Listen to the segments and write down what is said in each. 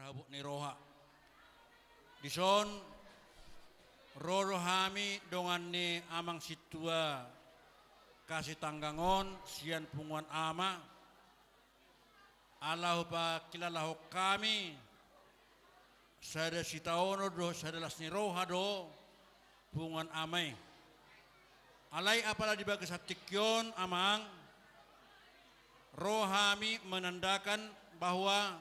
marhabuk ni roha. Dison rorohami dongan ni amang situa kasih tanggangon sian punguan ama Allah pa kilalaho kami sada sitaono do sada lasni roha do punguan amai alai apala di bagas hatikyon amang rohami menandakan bahwa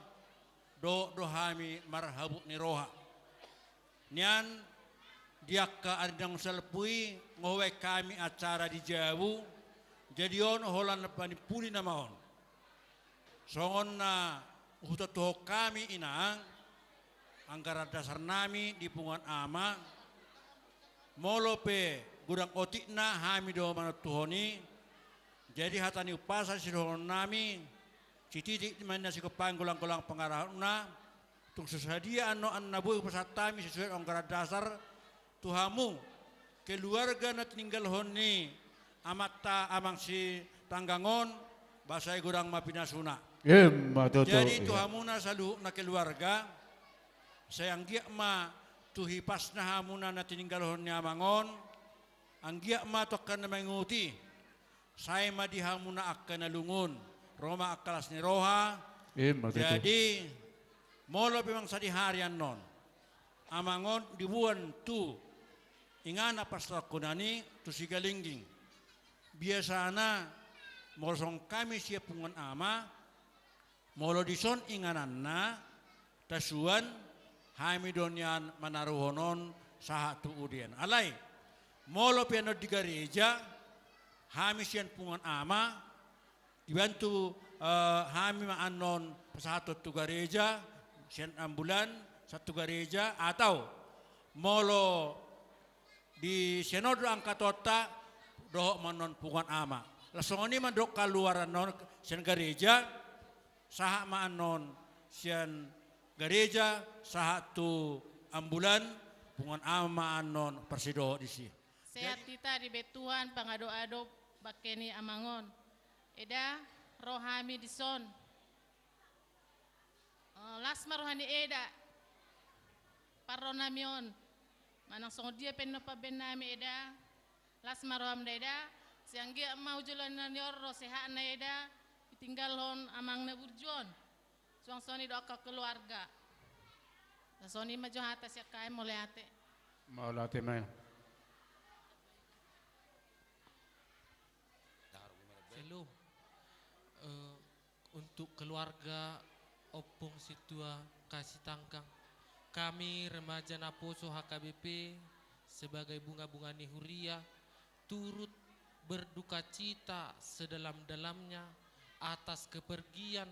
dohami marhabuk ni roha nian diakka adang salpui ngowe kami acara di Jawu jadi on holan panipuli namaon songon na hutatuho kami inang angkara dasar nami di pungan ama molope gudang otik na hami do manatuhoni jadi hatani upasa sidohon nami cititik mana si kepanggulang-gulang pengarah na tung sesadia ano an nabuh pasatami sesuai angkara dasar Tuhamu keluarga na tinggal honi amata amang si tanggangon basai gurang mapinasuna. Jadi Tuhamu na salu na keluarga sayang giak ma tuhipas na hamuna na tinggal honi amangon anggiak ma tokan na menguti saya ma dihamuna akan nalungun Roma akalas ni roha. Jadi molo pemang sadiharian non amangon dibuan tu ingana pastor kunani tu sigalingging biasana molsong kami siap pungon ama molo dison ingananna tasuan hamidonian manaruhonon sahatu udien alai molo piano di gereja hamisian pungon ama dibantu hami maanon satu tu gereja sian ambulan satu gereja atau molo di senodo angkatota doh manon pungan ama langsung ini mandok keluaran non sian gereja saha maanon sian gereja saha tu ambulan pungan ama anon persido di si sehat kita di betuan pangado-ado bakeni amangon eda rohami dison lasma rohani eda parronamion manang song dia penno pa benami eda lasma roham eda siang dia mau jalan nyor sehat na eda tinggal hon amang na burjon suang soni doa keluarga soni maju hata siak kai moleate mai Hello. Untuk keluarga Opung Situa Kasih Tangkang kami remaja Naposo HKBP sebagai bunga-bunga Nihuria turut berduka cita sedalam-dalamnya atas kepergian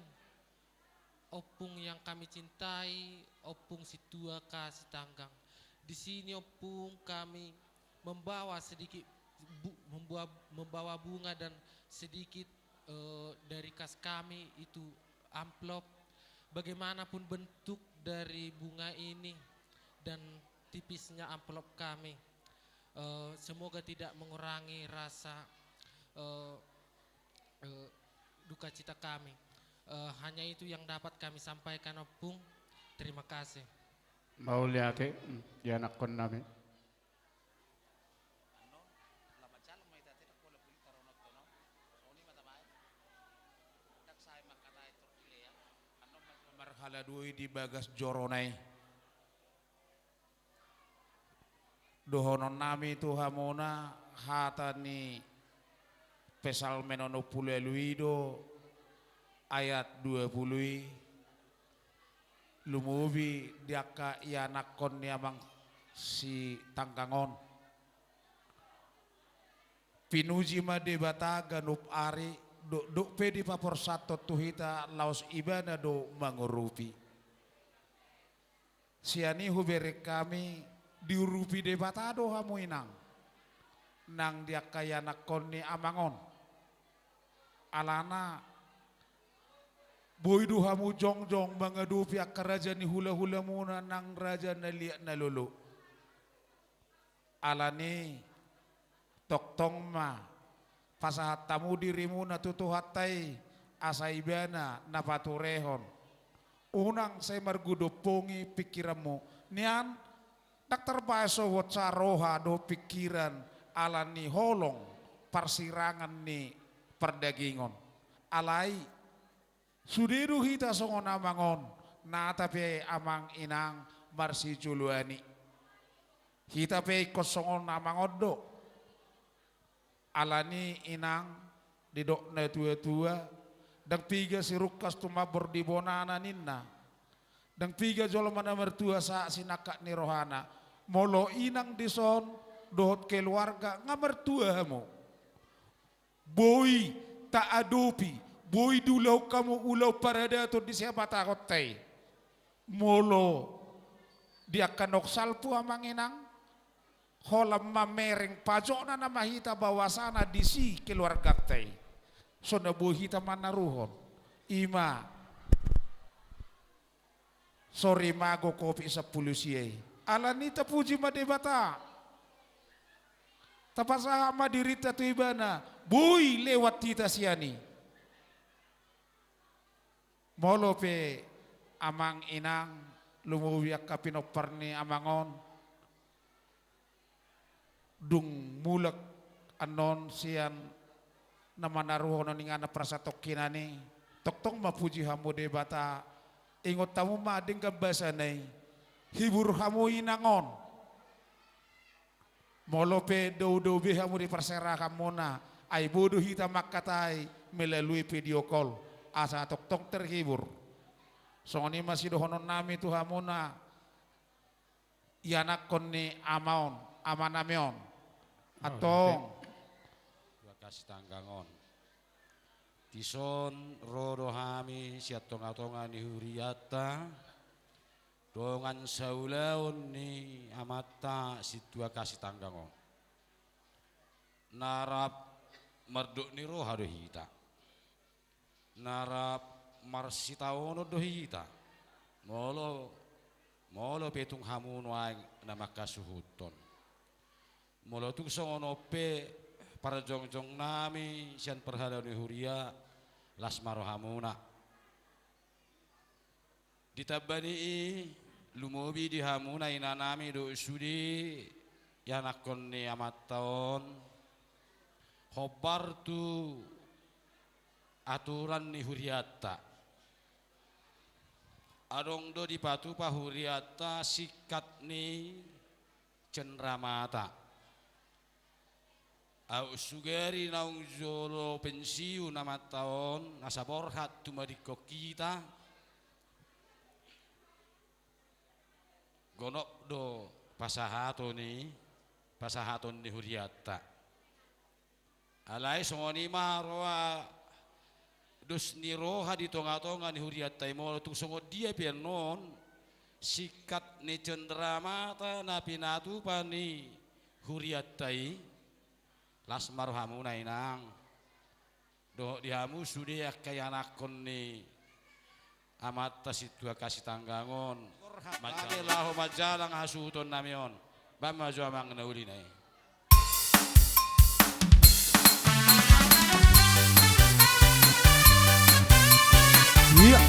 Opung yang kami cintai Opung Situa Kasih Tangkang. Di sini Opung kami membawa sedikit membawa bunga dan sedikit dari kas kami itu amplop bagaimanapun bentuk dari bunga ini dan tipisnya amplop kami semoga tidak mengurangi rasa duka cita kami hanya itu yang dapat kami sampaikan Opung terima kasih mau lihat ya anak kon nami haladui di bagas joronai dohonon nami tuhamona hatani pesal menono puleluido ayat 20 lumubi diaka ianak kon niamang si tangkangon pinuji ma debata ganup ari do pedi papor satu tuhita laos ibana do mangurupi siani hubere kami diurupi debatado hamu inang nang dia kaya nakoni amangon alana boydu hamu jongjong mangadupi akaraja ni hula-hula muna nang raja naliak nalulu alani toktong ma pasahat tamu dirimu natutuhatai asaibana napaturehon unang saya margudo pongi pikiranmu. Nian daktar baso wacaroha do pikiran ala ni holong parsirangan ni perdagingon. Alai sudiru hita songon amangon na tapi amang inang marsi juluani. Hita pe kosongon amangon do. Alani inang didok na tua-tua. Dan tiga si rukas tumabor di bonana ninna. Dan tiga jolo mana mertua sa sinakak ni rohana. Molo inang dison dohot keluarga nga mertua mo. Boy ta adopi. Boy dulaw kamu ulaw parada to di siapa takot tay. Molo dia kanok salpu amang inang. Holam mamereng pajok na namahita bawasana di si keluarga tay. So nabuhita manaruhon. Ima. Sorry mago kopi sa pulisiyay. Alanita puji madebata. Tapasa madirita tu ibana. Buy lewat tita siani. Molo pe amang inang. Lumuwiak kapinopar ni amangon. Dung mulak anon siyan na manaruhon ni nga na prasatok kinani. Toktong mapuji hamo de bata. Ingot tamu mading kabasanay. Hibur hamo inangon. Molope do hamo di persera kamona. Ay bodo hita makatay melalui video call. Asa toktong terhibur. So ni masih dohonon nami tu hamona. Yanak kon ni amaon. Amanamion. Atong. Kasih tanggangon. Tison rodo hami siat tonga-tonga ni huriata. Dongan saulaon ni amata situa kasih tanggangon. Narap merduk ni roha dohita. Narap marsitaono dohita. Molo petung hamun waing namakasuhuton. Molo tung songono pe para jongjong nami sian perhadau ni huria lasmaro hamuna. Ditabani lumobi di hamuna ina nami do sudi yanakon ni amat taon. Hobar tu aturan ni huriata. Adong do di patu pa huriata sikat ni cenramata. Au sugeri naung jolo pensiun nama tahun nasa borhat tumadiko kita gonok do pasahaton ni huriata alai songoni marwa dus ni roha di tonga-tonga ni huriata mo tung songo dia pianon sikat ni cenderamata na pinatu pani huriatai lasmar hamuna inang do dihamu sudia kaya nakon ni amata situa kasih tanggangon macam lahu majalang hasuton namion bama jo amang nauli nai. Iya.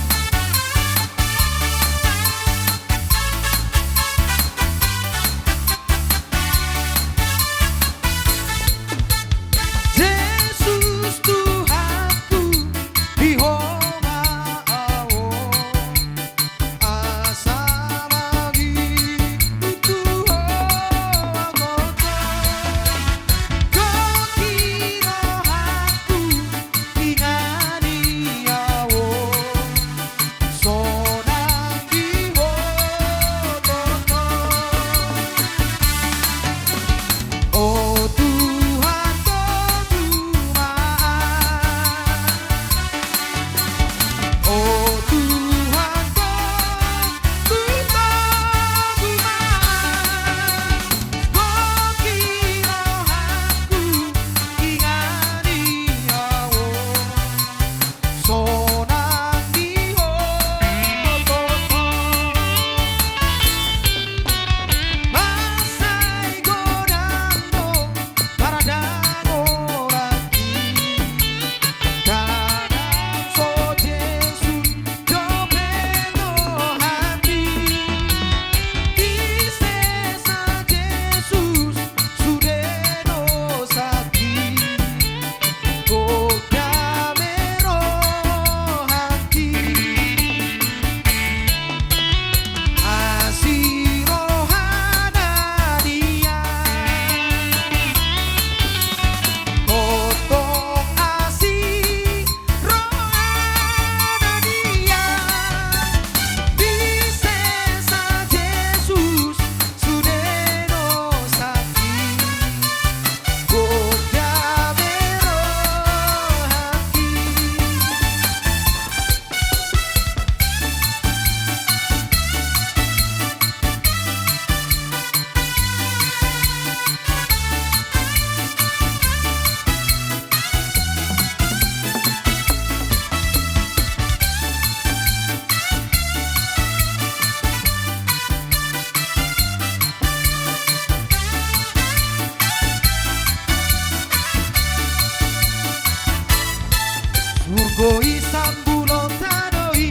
Surgoi sambulo tadoi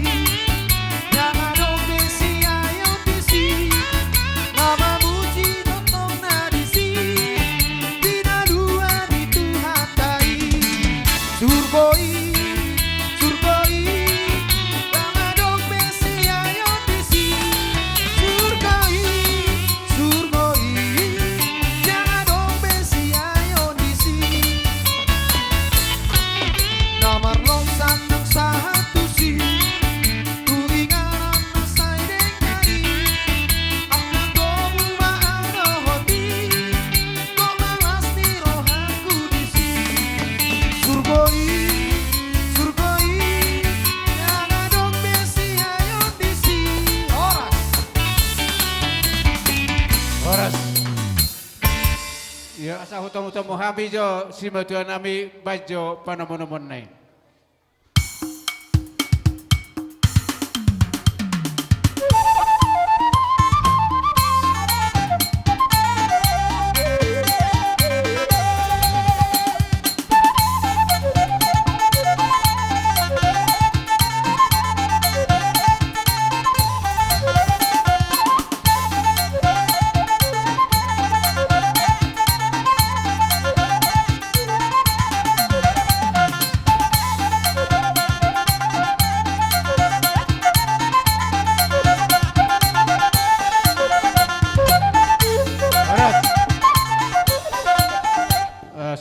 Jangan dong besi ayo besi Mama muji totong nadisi Bina dua di Tuhan tai Surgoi Surgoi Jangan dong besi ayo besi Surgoi Surgoi Jangan dong besi ayo besi Nomor losan ng satu si Turingan ang say dengkani Ang nagdomu maano hoti Kok malas ni rohanku disi Surgoi Surgoi Jangan dong besi ayo disi Oras. Ya asa hutang-hutang Muhammad jo si matuan nami bajo panamonomon nai.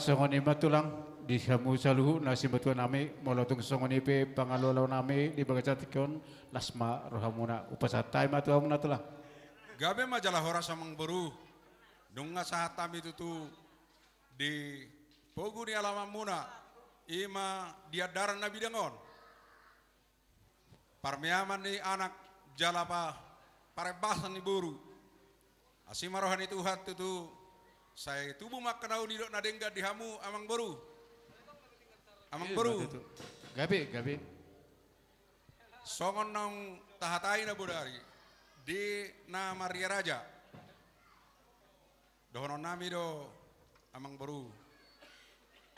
Songon ima tulang di samu saluhu nasi batuan nami molotung songon ipe pangalolau nami di bagacatikon lasma rohamuna upasatai matu amuna tulang. Gabe majalah horas amang beru. Dunga sahatam itu tu di pogu ni alamam muna ima diadaran nabi dengon. Parmiaman ni anak jalapa parebasan ni buru. Asima rohani Tuhan tu saya tubuh makanau ni dok nadengga di hamu amang beru. Amang beru. Gabe. Songon nang tahatai na budari di na Maria Raja. Dohonon nami do amang beru.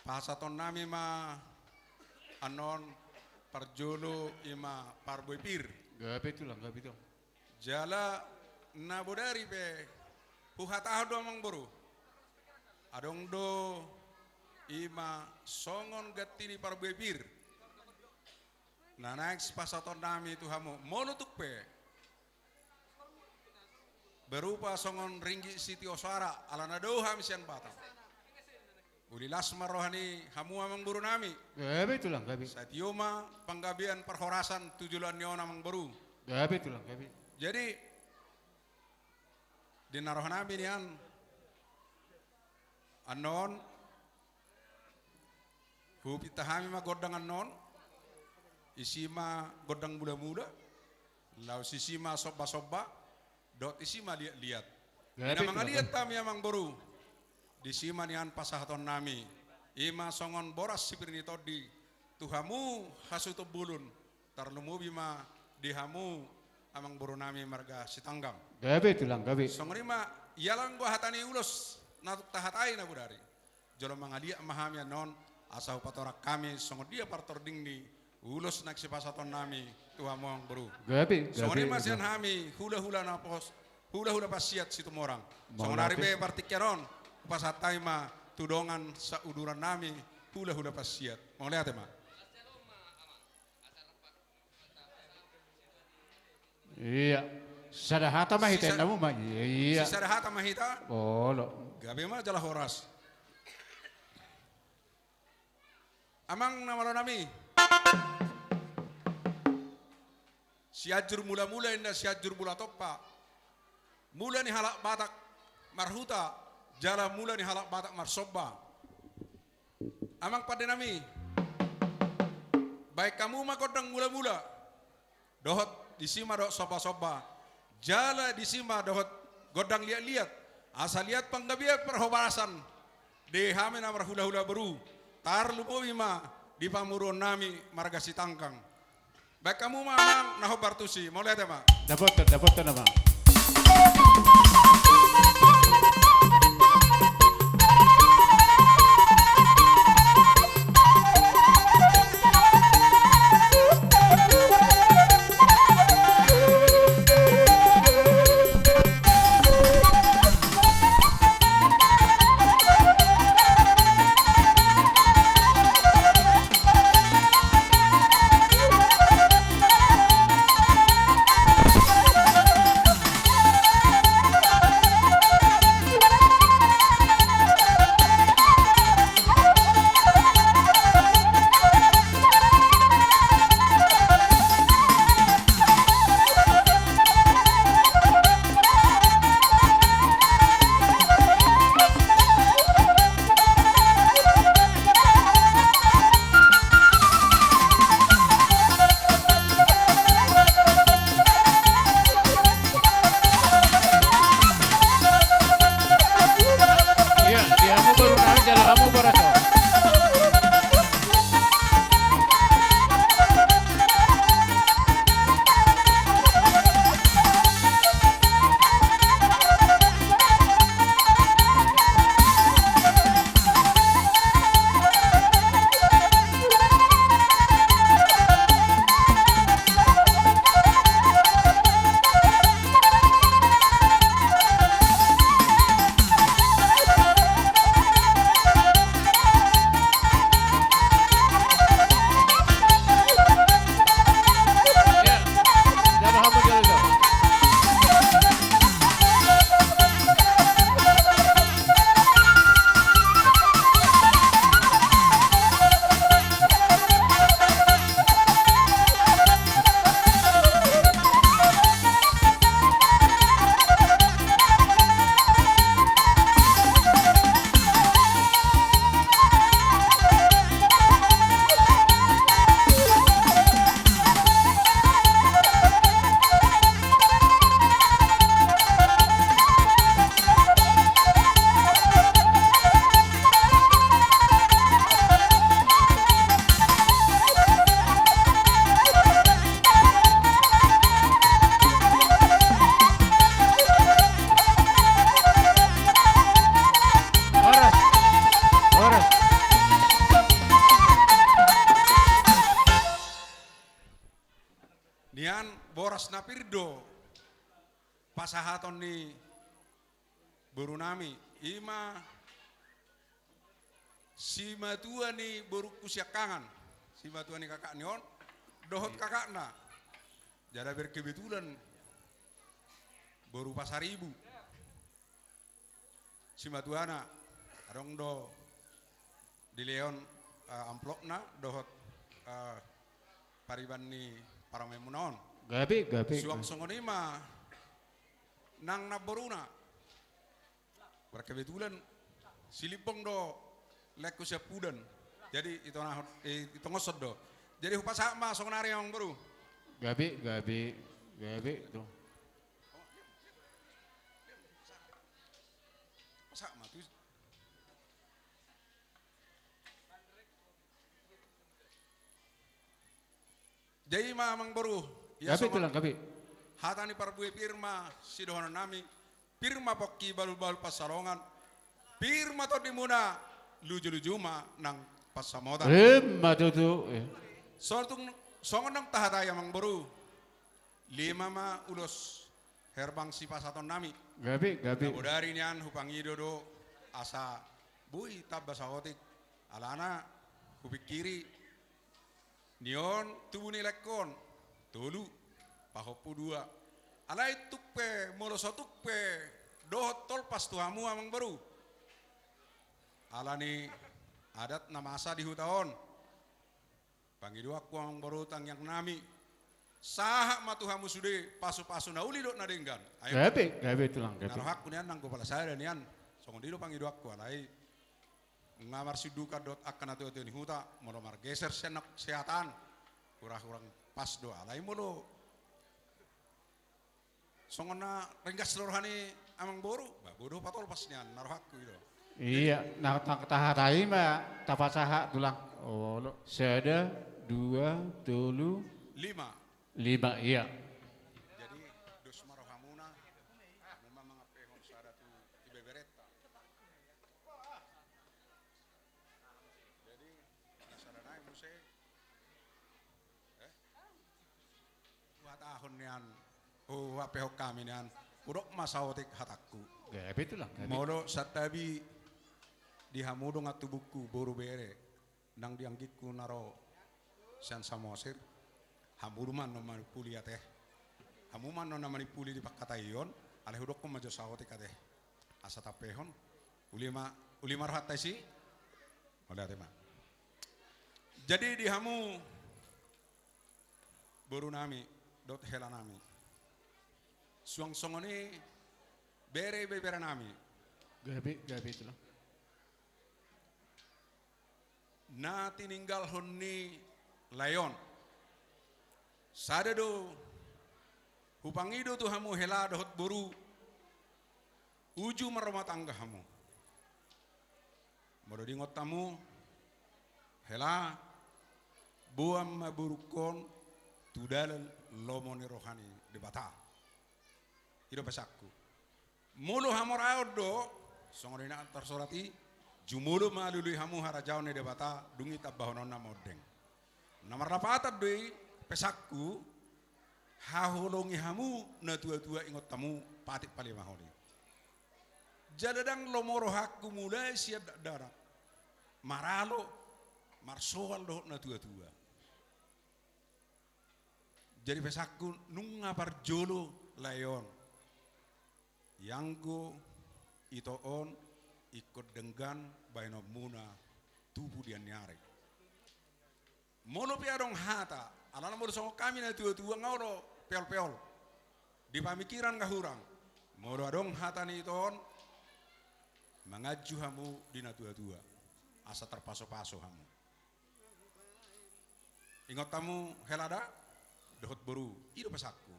Pasaton nami ma anon parjolo ima parboipir. Gabe tulang gabe tu. Jala na budari pe puhatah do amang beru. Adong do ima songon gatini parboipir. Na next pasaton nami itu hamu monutuk pe. Berupa songon ringgi siti osara alana doha misian batang. Uli lasma rohani hamu amang buru nami. Gabe tulang gabe. Satioma panggabian perhorasan tujulan nyon amang buru. Gabe tulang gabe. Jadi di naroh nami nian anon hupita hami ma godang anon isima godang muda-muda lau sisima soba-soba dot isima lihat-lihat. Ina mga lihat kami amang boru disima nian pasahaton nami ima songon boras sipirni todi tuhamu hasuto bulun tarlumu bima dihamu amang boru nami marga sitanggang. Gabe tulang gabe. Songon ima ialang gua hatani ulos natuk tahatai na budari. Jolo mga lihat mahami anon asau patorak kami songon dia partording ni ulos naksi pasaton nami tuhamu ang boru. Gabe. Songon ima sian hami hula-hula na pos hula-hula pasiat situ morang. Songon aribe partikyaron pasatai ma tudongan sa uduran nami hula-hula pasiat. Mau lihat ma? Iya. Sadahata mahita namu ma. Iya. Si sadahata mahita? Bolo. Gabe ma jala horas. Amang namaro nami. Siajur mula-mula inda siajur mula toppa. Mula ni halak batak marhuta. Jala mula ni halak batak marsobba. Amang pada nami. Baik kamu makodang mula-mula. Dohot disima dohot soba-soba. Jala disima dohot godang liat-liat. Asal lihat panggabiak perhobarasan. Dehame namar hula-hula beru. Tar lupo bima di pamuron nami marga sitangkang. Baik kamu mamang naho bartusi. Mau lihat ya ma? Dapat nama. na pirdo pasahaton ni boru nami ima si matua ni boru kusyakangan si matua ni kakak nion dohot kakakna jada berkebetulan boru pasar ibu si matuana adong do di leon amplopna dohot pariban ni paramemunon Gabi. suang songonima nang naboruna berkebetulan silipong do leku sepudan jadi itu ngosot do jadi hupas sama songonari yang baru Gabi tuh. sama tuh jadi mamang baru Gabi tulang gabi. hatani parbue pirma sidohana nami pirma pokki balu-balu pasarongan pirma to dimuna luju-lujuma nang pasamotan Tuh. sortung songon nang tahataya mang baru lima ma ulos herbang si pasaton nami Gabi. Nabodari nian hupangido do asa bui tabasa hotik alana hupikiri nion tubuni lekon tolu pahopu dua alai tukpe moloso tukpe dohot tol pas tuhamu amang baru alani adat namasa di hutaon pangidu aku amang baru tang yang nami sahak matuhamu sude pasu-pasu nauli dok nadenggan Gabi tulang gabi. narohak nian nang kepala saya dan nian songon dido pangidu aku alai ngamar siduka dot akan atau ni huta molomar geser senak sehatan kurang pas doa alai mulu songona renggas rohani amang boru bodoh patol pasnya narohakku itu Iya, nah tahatai mah tapasaha tulang. Oh, seda 2, 3, 5 iya. jadi dos marohamuna memang mengapehon sada tu ibebereta jadi nasaranai muse dua tahun nian apehok kami nian udok masaotik hatakku Gabi tulang gabi. modo satabi dihamudong at tubuku boru bere nang dianggitku naro sian samosir hamuruman no manipuli ate hamuman no na manipuli di pakatayon ale hudok ko majo saotik ate asa tapehon ulima rohat si oleh ate ma jadi dihamu boru nami dot hela nami suang songoni bere nami Gabi tulang. na tininggal honni layon sada do hupangido tu hamu hela dohot buru uju merumah tangga hamu modo dingot tamu hela buam maburukon tudal lomoni rohani debata hidup pesakku mulu hamor aodo songorina tersorati jumulu malului hamu harajaw ne debata dungi tabahonon na modeng nomor rapatat doi pesakku hahulongi hamu na tua-tua ingot tamu patik palimaholi jadadang lomoro hakku mulai siap darah maralo marsoal do na tua-tua jadi pesakku nunga parjolo layon yanggo itoon ikut denggan baino muna tubuh dia nyare mono piadong hata alana mo songo kami na tua-tua ngauro peol-peol di pamikiran kahurang modo adong hata ni ton mangaju hamu di na tua-tua asa terpaso-paso hamu ingat tamu helada dohot boru itu pesakku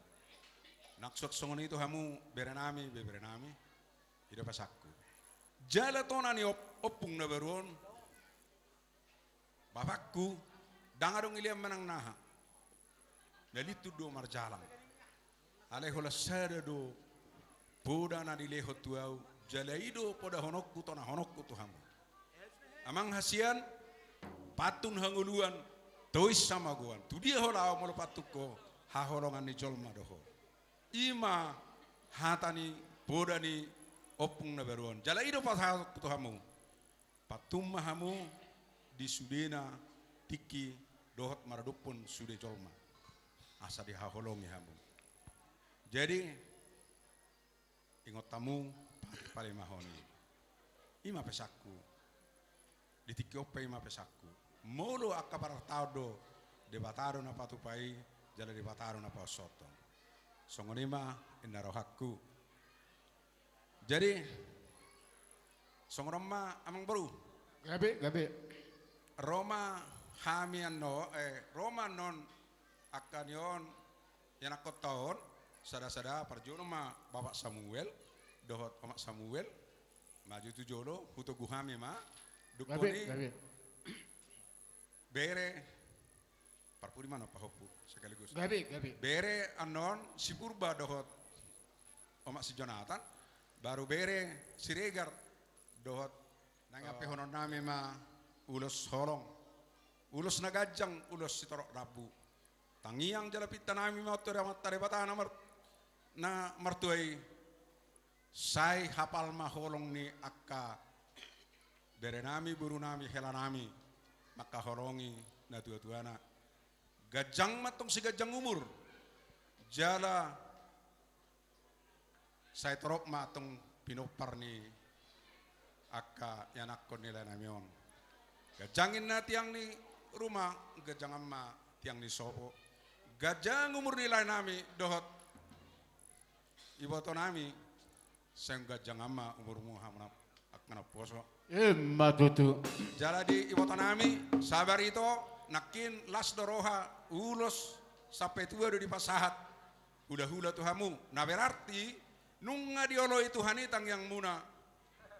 naksot songon itu hamu berenami itu pesakku jala tonani opung na beron bapakku dangadong iliam menang naha nalitu do marjalang alehola sada do poda na dileho tuau jala ido poda honokku tona honokku tuhamu amang hasian patun hanguluan tois sama guan tu dia hola molo patuko haholongan ni jolma doho. Ima hatani bodani opung na beruan. Jala ido pas hamu. Patumma hamu di sudena tiki dohot maradupun sude jolma. Asa di haholongi hamu. Jadi ingot tamu paling mahoni. Ima pesaku. Di tiki ope ima pesaku. Molo akabar taudo debataro na patupai jala debataro na pasoto. Songonima inarohaku. Jadi songroma amang baru. Gabi. Roma hamian no Roma non akan yon yang aku tahun sada perjuno ma Bapak Samuel dohot Bapak Samuel maju tu jolo huto guhami ma dukoni Gabi. bere parpuri mana pahopu sekaligus Gabi. bere anon si purba dohot Omak si Jonathan baru bere si Regar dohot nangape honon nami ma ulos holong ulos nagajang ulos si torok rabu tangiang jala pita nami ma otor amat tare batana na martuai sai hapal ma holong ni akka bere nami buru nami hela nami maka holongi na tua-tuana gajang matong si gajang umur jala saya torok matong pinopar ni akka yanakon nila namion gajangin na tiang ni rumah gajang amma tiang ni sopo gajang umur nila nami dohot iboto nami sang gajang amma umur muhamad akna poso Matutu. jala di iboto nami sabar itu nakin las doroha ulos sampai tua do di pasahat hula-hula tuhamu na berarti nunga diolo itu hanitang yang muna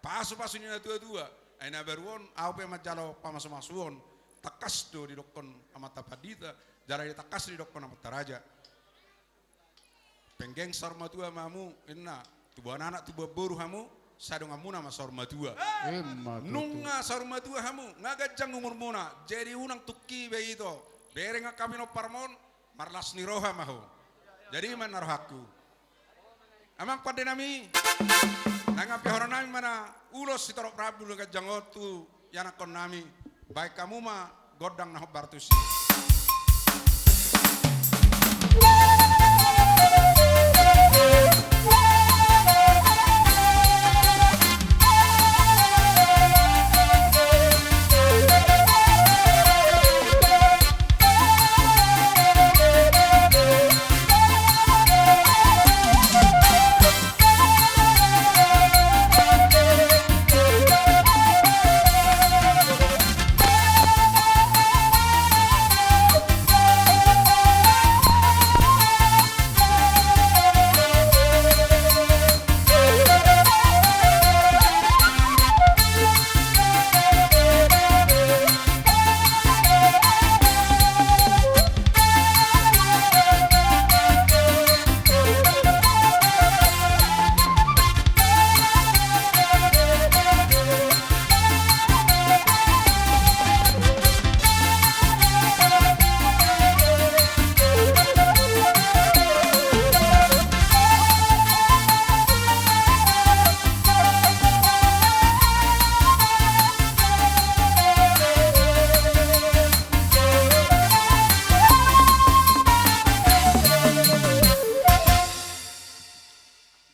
pasu-pasunya tua-tua aina beruon aupe majalo pamasumasuon takas do di dokon amata padita jara di takas di dokon amata raja penggeng sarma tua mamu inna tubuh anak tubuh boru hamu sadong amuna ma sarma tua Matutu. nunga sarma tua hamu ngagajang umur muna jadi unang tuki be itu bereng kami no parmon marlas ni roha mahu jadi man narohaku amang pada nami nangapi horon nami mana ulos si torok Prabu lu gajang otu yanakon nami baik kamu mah godang nah bartusi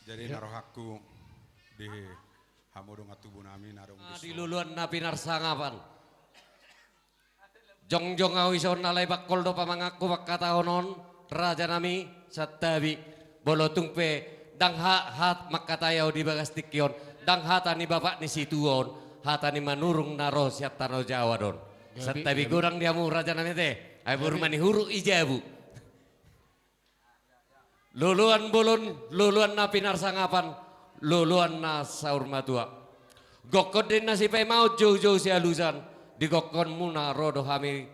narohaku di hamudong atubu nami narong Di luluan na pinarsangapan. Jongjong awison nalay bakol do pamangaku makataonon raja nami sa tabi bolotung pe dangha hat makatayaw di bagas tikyon danghata ni bapak ni situon hata ni manurung naro siat tano Jawa don sa tabi kurang diamu raja nami te ay burmani huru ijabu luluan bolon luluan na pinarsangapan luluan na saur matua gokod din na si pay mau jauh-jauh si alusan di gokon muna rodo hami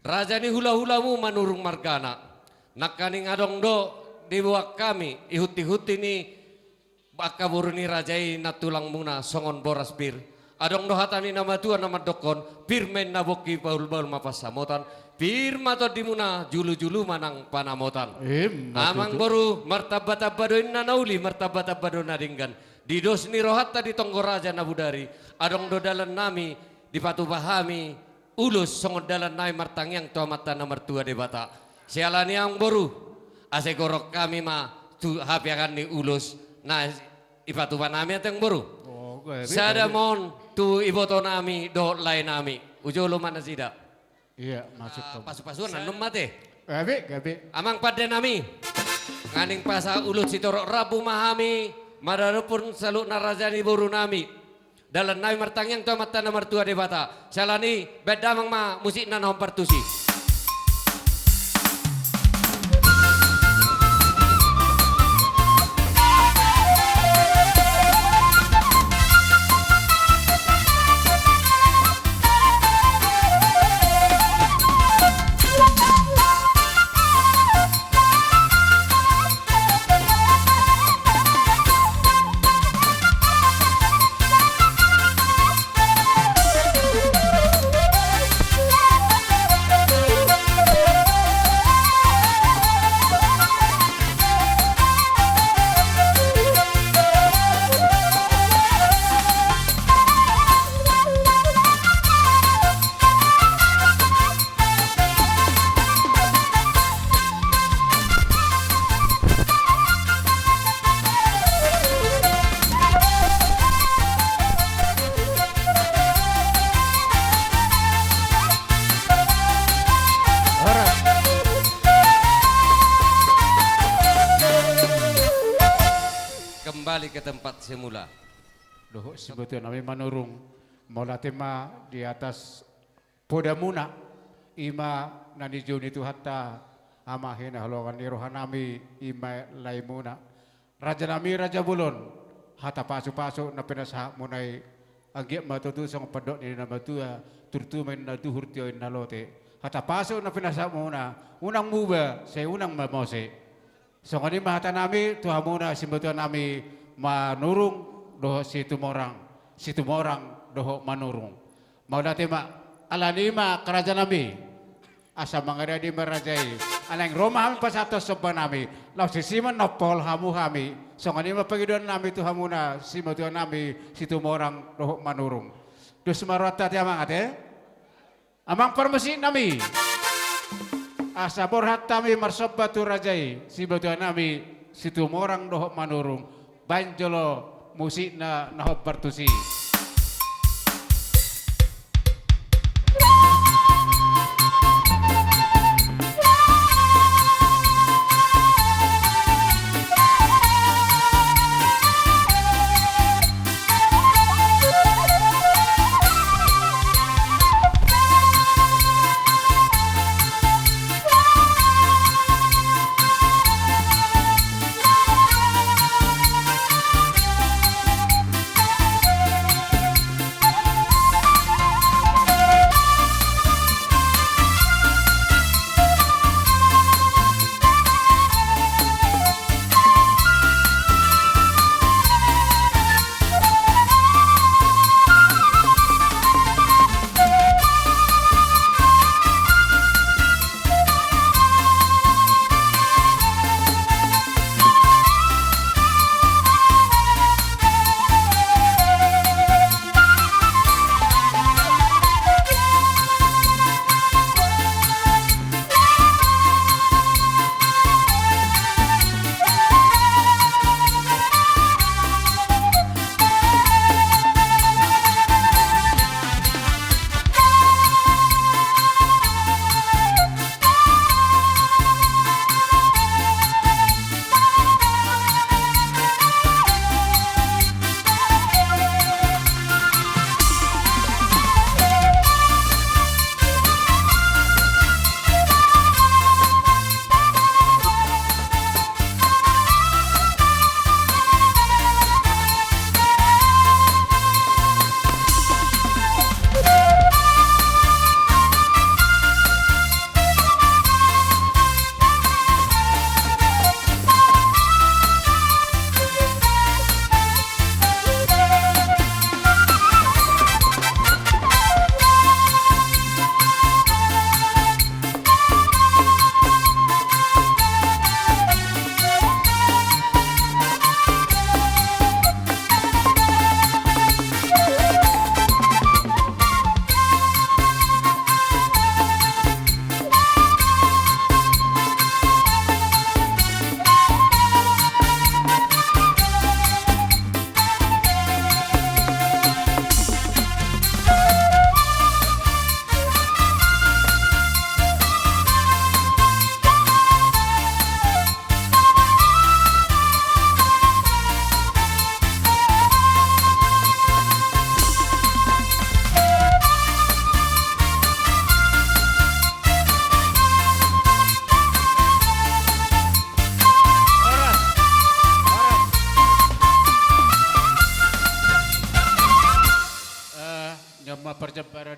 raja ni hula-hula mu manurung margana nakani ngadong do di buak kami ihuti-huti ni bakaburu ni rajai na tulang muna songon boras bir Adong dohatani nama Tuhan nama dokon, pirmen naboki baul-baul mapasamotan, pirma to dimuna julu-julu manang panamotan. Amang boru martabat abadoin nanauli martabat abadon naringgan. Didos ni rohatta di Tonggor Raja Nabudari, adong dodalan nami di patu bahami, ulus songodalan nai martangyang tuamata nomor 2 debata. Sialani ang boru, ase gorok kami ma tu hapiakan ni ulus, nah ipatu nami ateng boru. Sadamon tu iboto nami do lain nami, ujolo mana sida. Iya, masuk ke. Pasu-pasuan nanum mate. Gabi. Amang pada nami, nganing pasa ulut sitorok Rabu mahami. Madarupun saluk narajani boru nami dalam nai martangyang tu mata nomor 2 debata salani bedamang ma musik na nomor tusi. Kembali ke tempat semula. Doh sebetulnya nami manurung mula tema di atas podamuna ima nani juni tu hatta amahina halongan irohanami ima laimuna raja nami raja bulon hata pasu na pinasa munai agiat matutu sang pedok ni nama tua turtu main na duhur tio nalote hata pasu na pinasa muna unang muba saya unang mamose so ngani mahata nami tuhamuna simbetuan nami manurung doh situ morang doh manurung mau tema alanima kerajaan nami asa mangada di merajai alang Roma kami pasatos sopan nami lau sisiman nopol hamu kami so ngani mapagiduan nami tuhamuna simbetuan nami situ morang doh manurung dus marwata tiamang ate amang permesi nami asa borhat kami marsobatu rajai simbetuan nami situ morang doh manurung banjolo musik na nahop partusi.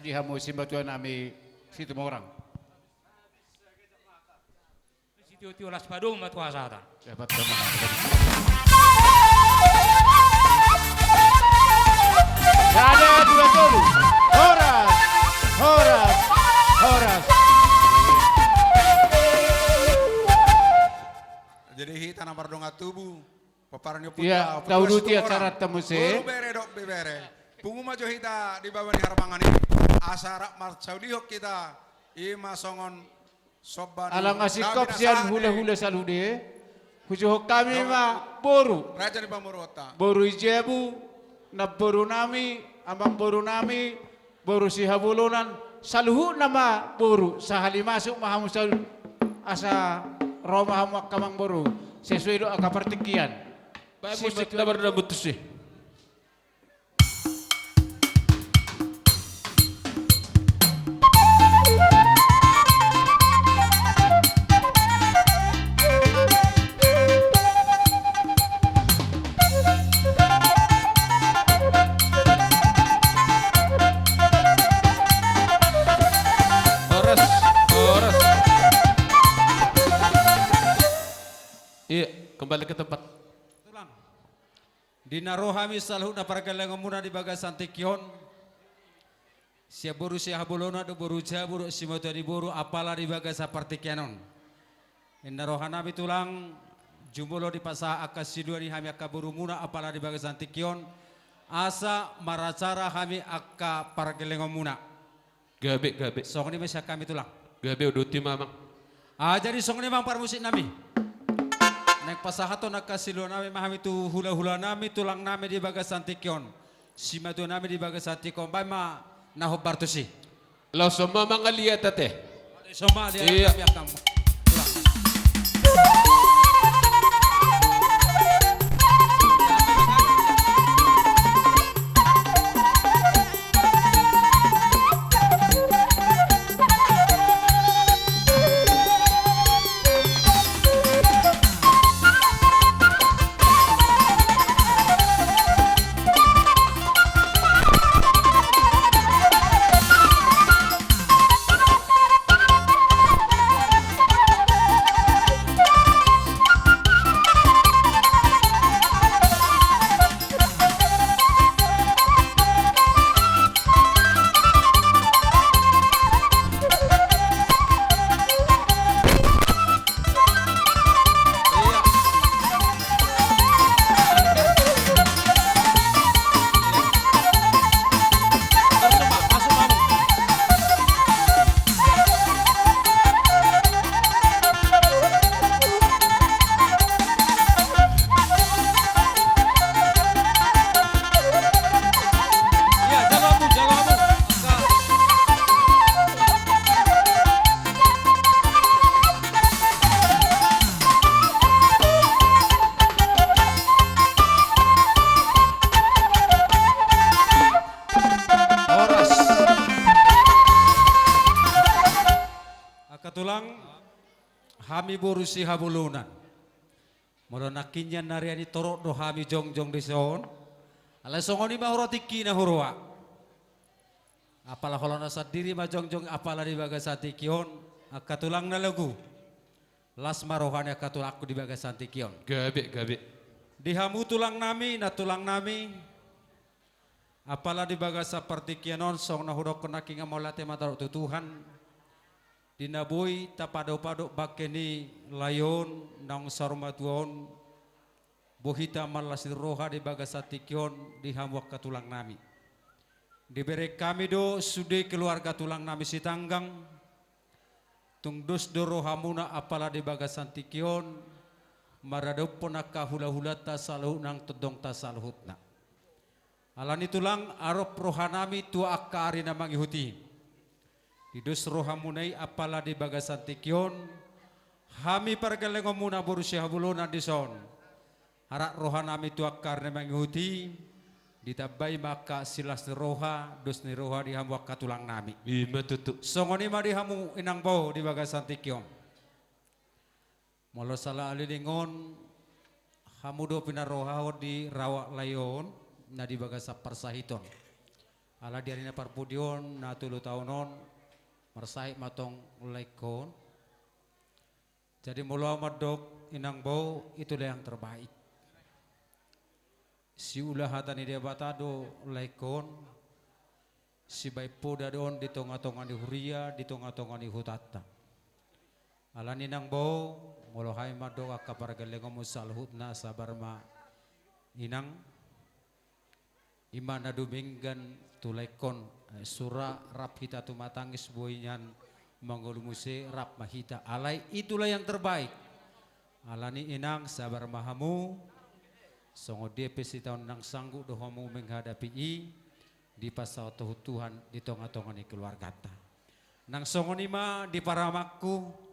Nagi hamu simbatuan nami situ orang. Situ las padung matuasa ta. Dapat teman. Ada dua dulu. Horas. Jadi hita na mardonga tubuh. Paparanyo putra. Iya, tahu dulu tiap cara temu se. Buru bere dok bere. Pungu maju hita di bawah ni harapangan ini. Asara marcaudihok kita. Ima songon soban. Alang ngasih kop sian hula-hula salude. Kujuhok kami ma boru. Raja di Pamurota. Boru ijebu. Na boru nami. Ambang boru nami. Boru si habulunan. Saluhu nama boru. Sahali masuk mahamu salu. Asa Roma hamu kamang boru. Sesuai doa kapartikian. Baik musik dabar da butus sih. Iya, kembali ke tempat. Di narohami salhu na paragalang muna di bagasan tikyon. Siya boru siya habulona do boru jaburu si moto di boru apala di bagasa partikyanon. Narohanami tulang jumolo di pasa akasidua di hami akaburu muna apala di bagasan tikyon. Asa maracara hami akka paragalang muna. Gabe. Song ni masya kami tulang. Gabe uduti mamang. Jadi song ni bang parmusik nami. Naik pasahato nakasilo nami mahami tu hula-hula nami tulang nami di bagasan tikyon. Sima tu nami di bagasan tikyon. Bay ma nahobar tu si. Law so mamang aliyat ate. Soma dia Iya. kami akan tulang. Hami borusi habulunan. Moro nakinya nariani torok do hami jongjong di son. Ala songoni mahoroti kina hurwa. Apalah holona sadiri ma jongjong apalah di bagasati kion. Akatulang na lagu. Las marohani akatulang aku di bagasati kion. Gabe. Di hamu tulang nami na tulang nami. Apalah di bagasa partikianon song na hudok kenakinga molate matarok tutuhan. Dinaboy tapado-pado bakeni layon nang sarmatuon bohita malasir roha di bagasatikyon di hamwak katulang nami. Diberi kami do sude keluarga tulang nami si tanggang tungdos do rohamuna apala di bagasantikyon maradop ponaka hula-hula tasaluh nang tedong tasaluhutna. Alani tulang arop rohanami tua akari na mangihuti. Didus rohamunai apala di bagasan tikyon hami pargalengo muna borusya habulona di son harak rohanami tua karne mengikuti ditabay maka silas ni roha dus ni roha di hamu katulang nami Ima tutu. songoni ma di hamu inang bau di bagasan tikyon molo sala alilingon hamu do pinaroha di rawak layon na di bagasa persahiton ala diarina parpudion na 3 taonon marsahit matong laikon. Jadi mula madok inang bau itulah yang terbaik. Si ulah hatani dia batado laikon, si baipo dadon di tonga-tonga di huria, di tonga-tonga di hutata. Ala ninang bau mula hai madok akaparagalengo musalhut na sabar ma inang imana duminggan tulaikon sura rap hita tumatangis boinyan mangolumuse rap mahita alai itulah yang terbaik. Alani inang sabar mahamu songo DP si tahun nang sanggup dohamu menghadapi di pasal Tuhan di tonga-tonga ni keluarga ta. Nang songo nima di paramakku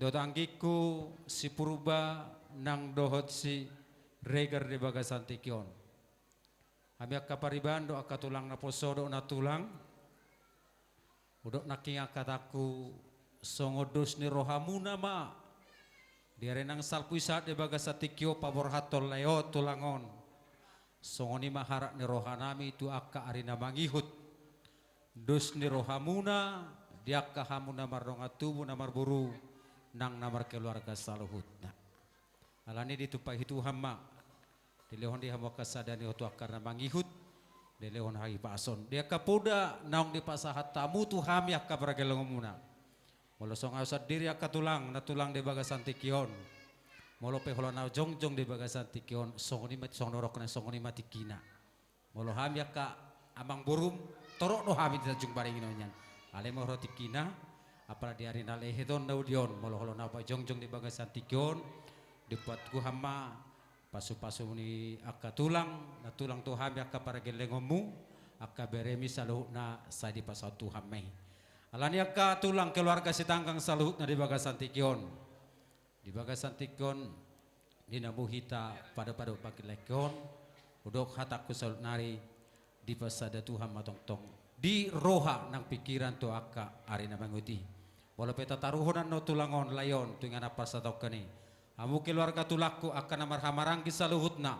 dotanggiku si purba nang dohot si regar di bagasan tikion. Kami akapariban do akatulang na poso do na tulang. Udok naking akataku songodos ni rohamuna ma. Diare nang salpuisat di bagasa tikio pabor hatol leo tulangon. Songoni maharak ni rohanami itu akka arina mangihut. Dos ni rohamuna diakka hamuna marronga tubu namar buru nang namar keluarga saluhutna. Alani ditupai hitu hamma. Dilehon di hamba kasadani hotu akarna mangihut. Dilehon hari pason. Dia kapoda naong di pasahat tamu tu hami akka beragelongomuna. Molo song ausat diri akka tulang na tulang di bagasan tikion. Molo peholo na jongjong di bagasan tikion songoni mati song norok na songoni mati kina. Molo hami akka amang burum torok no hami di tajung baringin onyan. Ale mo roti kina apala di arina lehedon naudion molo holo na pa jongjong di bagasan tikion dibuat ku hama pasu-pasu ni akka tulang na tulang tu hami akka para gelengomu akka beremi saluh na sa di pasau tu hami. Alani akka tulang keluarga si tanggang saluh na di bagasan tikion. Di bagasan tikion di nabuhita pada bagi lekon udok hataku salut nari di pasada Tuhan matong-tong di roha nang pikiran tu akka arina manguti. Walau peta taruhonan no tulangon layon tu ngana pasatau kani. Amu keluarga tulaku akan amar hamarangki saluhutna.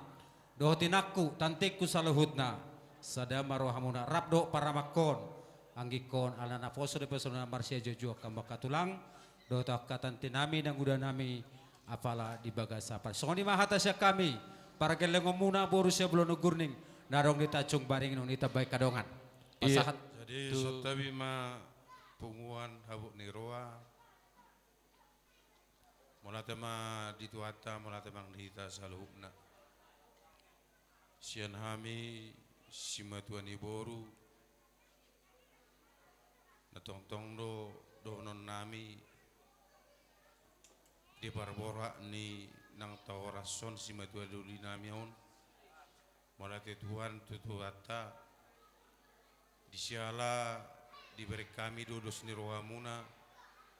Dohotinaku tanteku saluhutna. Sadama rohamuna rabdo paramakon. Anggikon alana poso de peso namar sia jojo kambaka tulang. Dohota tantinami nang udah nami apala di bagasapar. Songoni mahata sia kami. Para gelengomuna boru sia belum gurning. Narong ditacung baring nun ita baik kadongan. Pasahat. Jadi sotabi ma punguan habuk niroa. Mula tema dituata, mula temang dihita saluhupna. Sian hami, sima tuan iboru. Natong-tong do non nami. Di barbora ni nang taorason sima tuan duli nami on. Mula te tuan tutuata. Disiala diberi kami dodos ni rohamuna.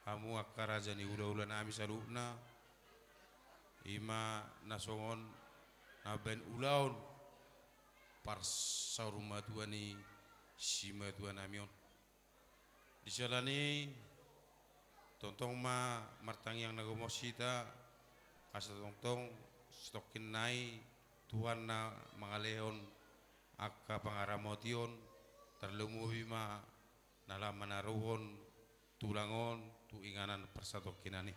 Kamu akaraja ni ula-ula nami salukna ima nasongon naben ulaun parsa rumah tua ni sima tua namion di jalani tontong ma martang yang nagomosita asa tontong stokin nai tuan na mangaleon akka pangaramotion terlumuhi ma nalaman naruhon tulangon tu inganan persatu kinani.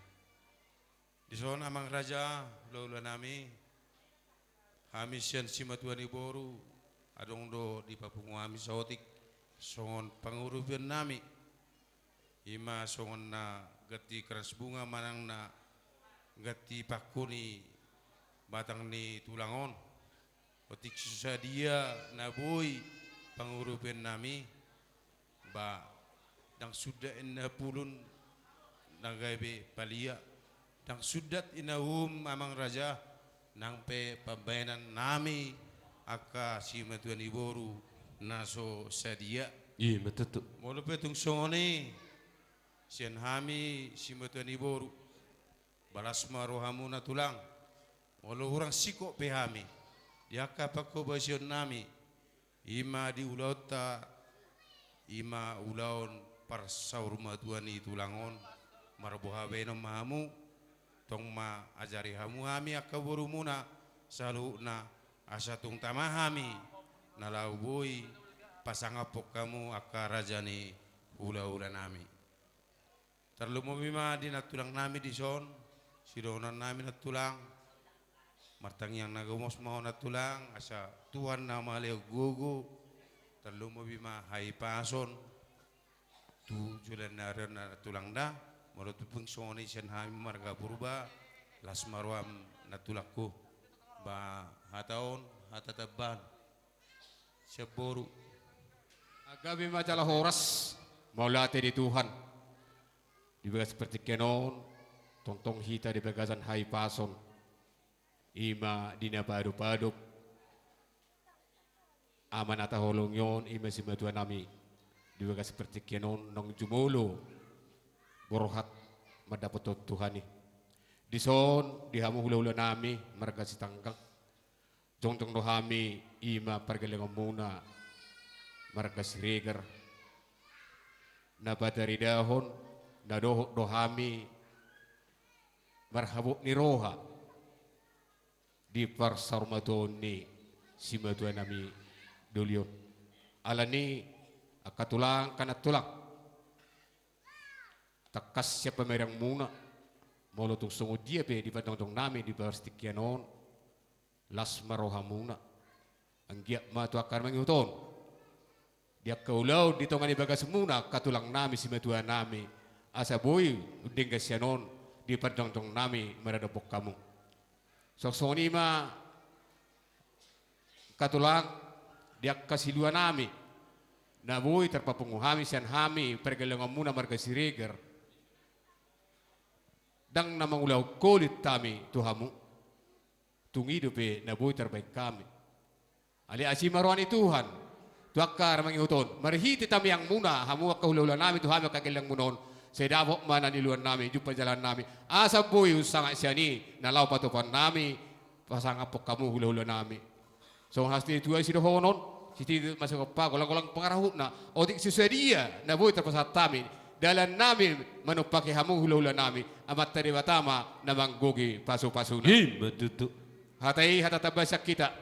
Di sana amang raja laula nami hamisian sima tuani boru adong do di papungu hami saotik songon pangurupian nami ima songon na gati keras bunga manang na gati pakuni batang ni tulangon otik susah dia na boy pangurupian nami ba dang sudah ina pulun nagaibe palia dang sudat inahum amang raja nang pe pambayanan nami aka sima tuan iboru naso sadia Iya betul. molo pe tung songoni sian hami sima tuan iboru balas marohamu na tulang molo urang siko pe hami diaka pakko basion nami ima di ulauta ima ulaon parsaur matuani tulangon marbuha beno mahamu tong ma ajari hamu hami akaburu muna saluna asa tung tamahami nalau boy pasangapok kamu akka rajani hula-hula nami. Terlalu mabima di natulang nami di son, sidonan nami natulang, martang yang nagumos mau natulang, asa Tuhan nama leo gugu, terlalu mabima hai pason, tu jualan naran natulang dah, menurut pun soni sen hai marga purba, las marwam natulakku, ba hataon hatataban, seboru. Agabi majalah horas, maulate di Tuhan. Dibagas seperti kenon, tongtong hita di bagasan hai pason. Ima dina paduk-paduk. Amanata holong yon, ima si matuan nami. Dibagas seperti kenon, nong jumulo. Borohat, mendapat Tuhan ni. Di son, dihamu hula-hula nami, mereka si tanggang. Tongtong dohami, ima pergelengan muna. Mereka si reger. Nabatari dahon, na dohami marhabuk ni roha di parsarmaton ni si matuan nami dulion alani akatulang kanat tulang takas siya pamerang muna molotong sungod dia pe di patong nami di parstikyanon las maroha muna ang giyak matu akar mangyuton dia kaulaw dito nga ni bagas muna katulang nami si matuan nami asa boy uding kasyanon di padang-tong nami maradapok kamu. Soksoni ma katulang diak kasiluan nami na boy terpapunguhami siyan hami pergelangan muna marga sireger dang na mangulaw kulit tami tuhamu tungido pe na boy terbaik kami. Ali asimaruan Tuhan tuakar mangiuton marihiti tami yang muna hamu kahulaula nami tuhami kagilang munon saya dapok mana di luar nami, jumpa jalan nami. Asa boy sangat siani, nalau patupan nami, pasang apok kamu hula-hula nami. So hasti itu ay sidohonon, siti masuk apa, kolang-kolang pengarahut na, otik sesuai dia, na boy terpasat tami. Dalam nami menupaki hamu hula-hula nami, amat teri batama, namang gogi pasu-pasu. Him, betutu. Hatai hatatabasa kita,